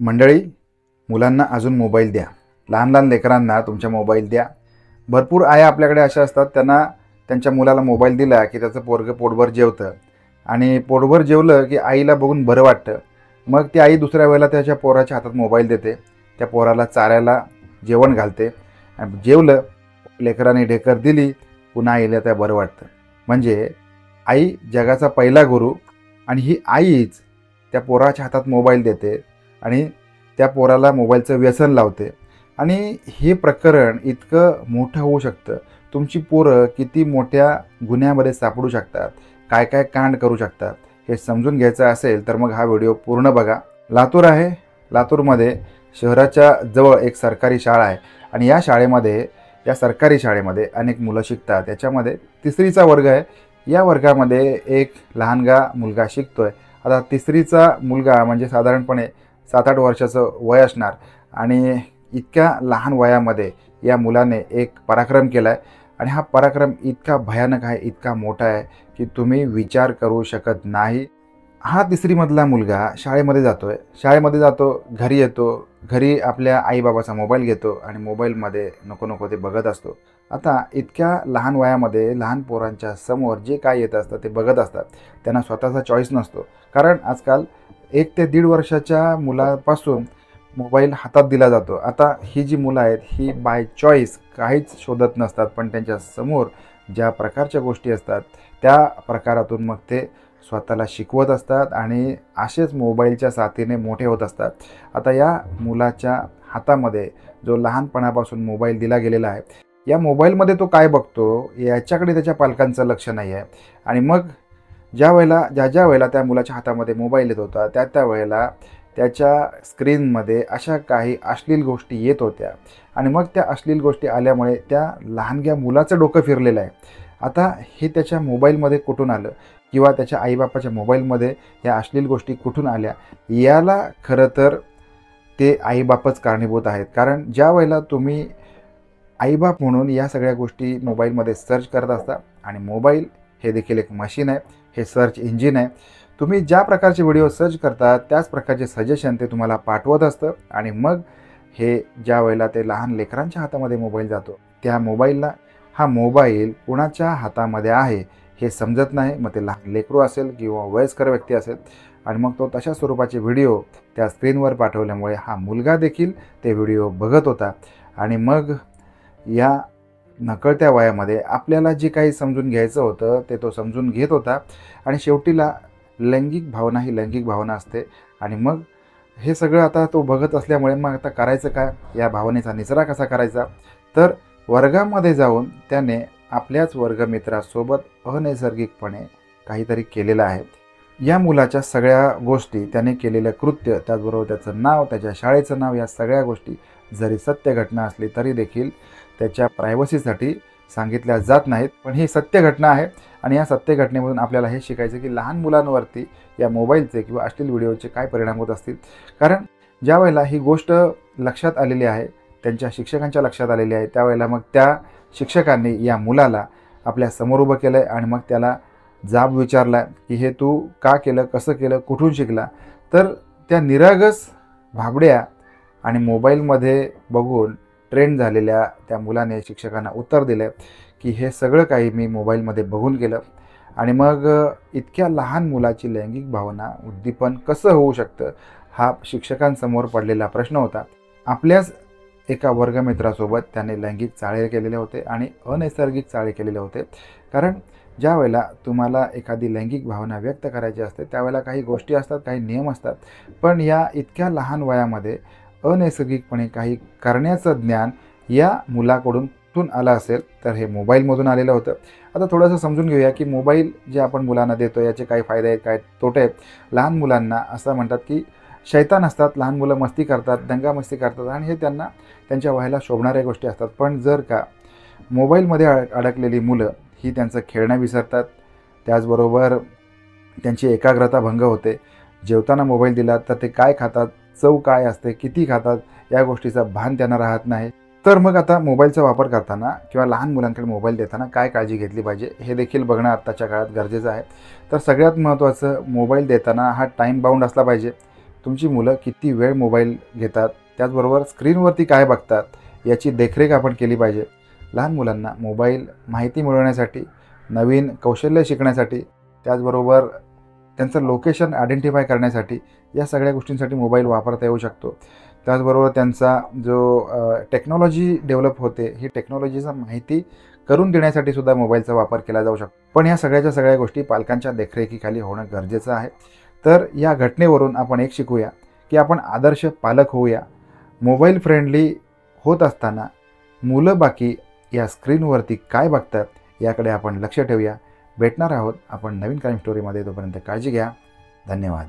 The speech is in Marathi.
मंडळी, मुलांना अजून मोबाईल द्या. लहान लहान लेकरांना तुमच्या मोबाईल द्या. भरपूर आया आपल्याकडे अशा असतात, त्यांना त्यांच्या मुलाला मोबाईल दिला की त्याचं पोरगं पोटभर जेवतं आणि पोटभर जेवलं की आईला बघून बरं वाटतं. मग ती आई दुसऱ्या वेळेला त्याच्या पोराच्या हातात मोबाईल देते, त्या पोराला चारायला जेवण घालते आणि जेवलं लेकराने ढेकर दिली, पुन्हा आईला त्या बरं वाटतं. म्हणजे आई जगाचा पहिला गुरु आणि ही आईच त्या पोराच्या हातात मोबाईल देते आणि त्या पोराला मोबाईलचं व्यसन लावते. आणि हे प्रकरण इतकं मोठं होऊ शकतं. तुमची पोरं किती मोठ्या गुन्ह्यामध्ये सापडू शकतात, काय काय कांड करू शकतात, हे समजून घ्यायचं असेल तर मग हा व्हिडिओ पूर्ण बघा. लातूर आहे. लातूरमध्ये शहराच्या जवळ एक सरकारी शाळा आहे आणि या सरकारी शाळेमध्ये अनेक मुलं शिकतात. याच्यामध्ये 3रीचा वर्ग आहे. या वर्गामध्ये एक लहानगा मुलगा शिकतोय. आता 3रीचा मुलगा म्हणजे साधारणपणे 7-8 वर्षाचं वय असणार आणि इतक्या लहान वयामध्ये या मुलाने एक पराक्रम केला आहे आणि हा पराक्रम इतका भयानक आहे, इतका मोठा आहे की तुम्ही विचार करू शकत नाही. हा 3रीमधला मुलगा शाळेमध्ये जातो, घरी येतो, घरी आपल्या आईबाबाचा मोबाईल घेतो आणि मोबाईलमध्ये नको नको ते बघत असतो. आता इतक्या लहान वयामध्ये लहान पोरांच्या समोर जे काय येत असतं ते बघत असतात. त्यांना स्वतःचा चॉईस नसतो, कारण आजकाल 1 ते 1.5 वर्षाच्या मुलापासून मोबाईल हातात दिला जातो. आता ही जी मुलं आहेत ही बाय चॉईस काहीच शोधत नसतात, पण त्यांच्या समोर ज्या प्रकारच्या गोष्टी असतात त्या प्रकारातून मग ते स्वतःला शिकवत असतात आणि असेच मोबाईलच्या साथीने मोठे होत असतात. आता या मुलाच्या हातामध्ये जो लहानपणापासून मोबाईल दिला गेलेला आहे, या मोबाईलमध्ये तो काय बघतो याच्याकडे त्याच्या पालकांचं लक्ष नाही आहे. आणि मग ज्या वेळेला त्या मुलाच्या हातामध्ये मोबाईल येत होता त्या वेळेला त्याच्या स्क्रीनमध्ये अशा काही अश्लील गोष्टी येत होत्या आणि मग त्या अश्लील गोष्टी आल्यामुळे त्या लहानग्या मुलाचं डोकं फिरलेलं आहे. आता हे त्याच्या मोबाईलमध्ये कुठून आलं किंवा त्याच्या आईबापाच्या मोबाईलमध्ये या अश्लील गोष्टी कुठून आल्या, याला खरं तर ते आईबापच कारणीभूत आहेत. कारण ज्या वेळेला तुम्ही आईबाप म्हणून या सगळ्या गोष्टी मोबाईलमध्ये सर्च करत असता आणि मोबाईल हे देखील एक मशीन आहे, हे सर्च इंजिन आहे. तुम्ही ज्या प्रकारचे व्हिडिओ सर्च करता त्याच प्रकारचे सजेशन ते तुम्हाला पाठवत असतं आणि मग हे ज्या वेळेला ते लहान लेकरांच्या हातामध्ये मोबाईल जातो, त्या मोबाईलला हा मोबाईल कुणाच्या हातामध्ये आहे हे समजत नाही. मग ते लहान लेकरू असेल किंवा वयस्कर व्यक्ती असेल आणि मग तो तशा स्वरूपाचे व्हिडिओ त्या स्क्रीनवर पाठवल्यामुळे हा मुलगा देखील ते व्हिडिओ बघत होता आणि मग या नकळत्या वयामध्ये आपल्याला जे काही समजून घ्यायचं होतं ते तो समजून घेत होता आणि शेवटीला लैंगिक भावना ही लैंगिक भावना असते. आणि मग हे सगळं आता तो बघत असल्यामुळे मग आता करायचं काय, या भावनेचा निचरा कसा करायचा, तर वर्गामध्ये जाऊन त्याने आपल्याच वर्गमित्रासोबत अनैसर्गिकपणे काहीतरी केलेलं आहे. या मुलाच्या सगळ्या गोष्टी, त्याने केलेलं कृत्य, त्याचबरोबर त्याचं नाव, त्याच्या शाळेचं नाव, या सगळ्या गोष्टी जरी सत्य घटना असली तरी देखील त्याच्या प्रायव्हसीसाठी सांगितल्या जात नाहीत. पण ही सत्य घटना आहे आणि या सत्य घटनेमधून आपल्याला हे शिकायचं की लहान मुलांवरती या मोबाईलचे किंवा अश्लील व्हिडिओचे काय परिणाम होत असतील. कारण ज्या वेळेला ही गोष्ट लक्षात आलेली आहे, त्यांच्या शिक्षकांच्या लक्षात आलेली आहे, त्यावेळेला मग त्या शिक्षकांनी या मुलाला आपल्या समोर उभं केलं आहे आणि मग त्याला जाब विचारला की हे तू का केलं, कसं केलं, कुठून शिकला. तर त्या निरागस भाबड्या आणि मोबाईलमध्ये बघून ट्रेंड झालेल्या त्या मुलाने शिक्षकांना उत्तर दिलं की हे सगळं काही मी मोबाईलमध्ये बघून केलं. आणि मग इतक्या लहान मुलाची लैंगिक भावना उद्दीपन कसं होऊ शकतं, हा शिक्षकांसमोर पडलेला प्रश्न होता. आपल्याच एका वर्गमित्रासोबत त्याने लैंगिक चाळे केलेले होते आणि अनैसर्गिक चाळे केलेले होते. कारण ज्या वेळेला तुम्हाला एखादी लैंगिक भावना व्यक्त करायची असते त्यावेळेला काही गोष्टी असतात, काही नियम असतात, पण या इतक्या लहान वयामध्ये अनैसर्गिकपणे काही करण्याचं ज्ञान या मुलाकडून कुठून आलं असेल, तर हे मोबाईलमधून आलेलं होतं. आता थोडंसं समजून घेऊया की मोबाईल जे आपण मुलांना देतो याचे काय फायदे आहेत, काय तोटे आहेत. लहान मुलांना असं म्हणतात की शैतान असतात, लहान मुलं मस्ती करतात, दंगामस्ती करतात आणि हे त्यांना त्यांच्या वयाला शोभणाऱ्या गोष्टी असतात. पण जर का मोबाईलमध्ये अडकलेली मुलं ही त्यांचं खेळणं विसरतात, त्याचबरोबर त्यांची एकाग्रता भंग होते. जेवताना मोबाईल दिला तर ते काय खातात, चव काय असते, किती खातात, या गोष्टीचं भान त्यांना राहत नाही. तर मग आता मोबाईलचा वापर करताना किंवा लहान मुलांकडे मोबाईल देताना काय काळजी घेतली पाहिजे हे देखील बघणं आत्ताच्या काळात गरजेचं आहे. तर सगळ्यात महत्त्वाचं, मोबाईल देताना हा टाईम बाउंड असला पाहिजे. तुमची मुलं किती वेळ मोबाईल घेतात, त्याचबरोबर स्क्रीनवरती काय बघतात याची देखरेख आपण केली पाहिजे. लहान मुलांना मोबाईल माहिती मिळवण्यासाठी, नवीन कौशल्य शिकण्यासाठी, त्याचबरोबर त्यांचं लोकेशन आयडेंटिफाय करण्यासाठी, या सगळ्या गोष्टींसाठी मोबाईल वापरता येऊ शकतो. त्याचबरोबर त्यांचा जो टेक्नॉलॉजी डेव्हलप होते, ही टेक्नॉलॉजीचा माहिती करून देण्यासाठी सुद्धा मोबाईलचा वापर केला जाऊ शकतो. पण या सगळ्याच्या सगळ्या गोष्टी पालकांच्या देखरेखीखाली होणं गरजेचं आहे. तर या घटनेवरून आपण एक शिकूया की आपण आदर्श पालक होऊया. मोबाईल फ्रेंडली होत असताना मुलं बाकी या स्क्रीनवरती काय बघतात याकडे आपण लक्ष ठेवूया. भेटणार आहोत आपण नवीन क्राईम स्टोरीमध्ये. तोपर्यंत काळजी घ्या. धन्यवाद.